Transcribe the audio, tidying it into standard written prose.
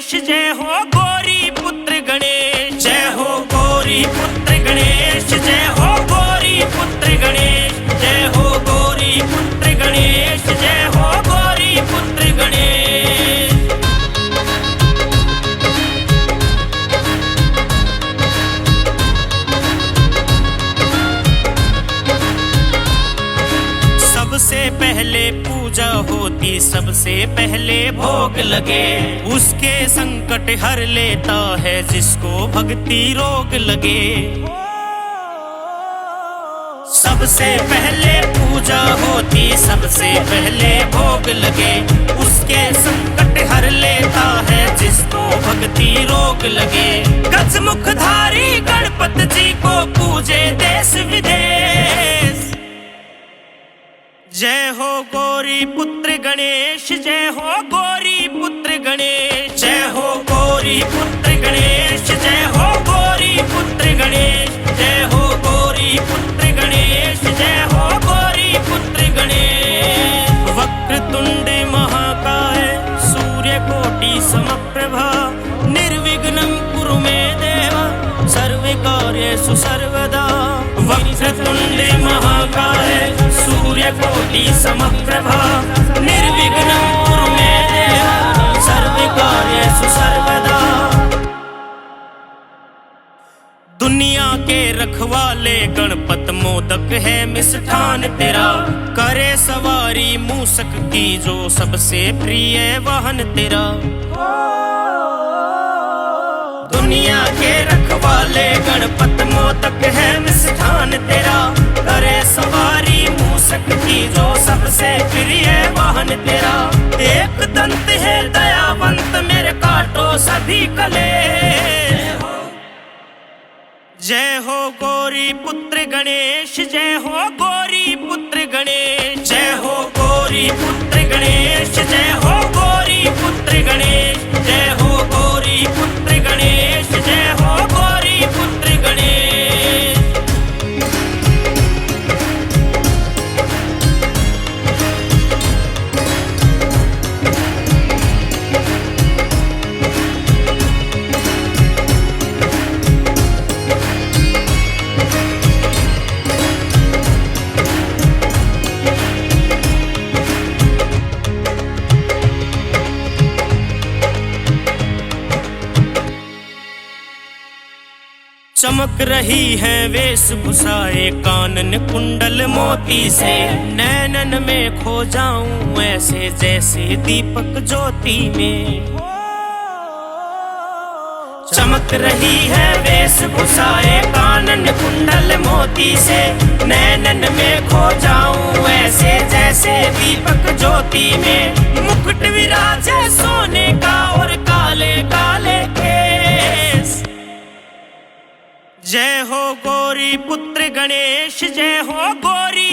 गणेश जय हो गौरी पुत्र गणेश, जय हो गौरी पुत्र गणेश, जय हो गौरी पुत्र गणेश, जय हो गौरी पुत्र गणेश, जय हो गौरी पुत्र गणेश। सबसे पहले पूजा होती, सबसे पहले भोग लगे, उसके संकट हर लेता है जिसको भक्ति रोग लगे। सबसे पहले पूजा होती, सबसे पहले भोग लगे, उसके संकट हर लेता है जिसको भक्ति रोग लगे। गजमुखधारी गणपति जी को पूजे देश विदेश, जय हो गौरी पुत्र गणेश, जय हो गौरी पुत्र गणेश, जय हो गौरी पुत्र गणेश, जय हो गौरी पुत्र गणेश, जय हो गौरी पुत्र गणेश, जय हो गौरी पुत्र गणेश। वक्रतुंड महाकाय सूर्यकोटि समप्रभा, निर्विघ्नं कुरु मे देव सर्वकार्येषु सर्वदा। वक्रतुंड महाकाय सूर्यकोटि समप्रभा, निर्विघ्नं कुरु मे देव सर्वकार्येषु सर्वदा। दुनिया के रखवाले गणपत मोदक है मिष्ठान तेरा, करे सवारी मूषक की जो सबसे प्रिय वाहन तेरा। दुनिया के रखवाले गणपत मोदक है मिष्ठान तेरा, करे सवारी मूषक की जो सबसे प्रिय वाहन तेरा। एक दंत है दयावंत मेरे काटो सभी कले, जय हो गौरी पुत्र गणेश, जय हो गौरी पुत्र गणेश, जय हो गौरी पुत्र गणेश, जय हो गौरी पुत्र गणेश, जय हो गौरी पुत्र गणेश, जय हो गौरी पुत्र गणेश। चमक रही है वेशभूषाएं कानन कुंडल मोती से, नैनन में खो जाऊं ऐसे जैसे दीपक ज्योति में। चमक रही है वेशभूषाएं कानन कुंडल मोती से, नैनन में खो जाऊं ऐसे जैसे दीपक ज्योति में। मुकुट विराजे सोने का और काले काले केस, जय हो गौरी पुत्र गणेश, जय हो गौरी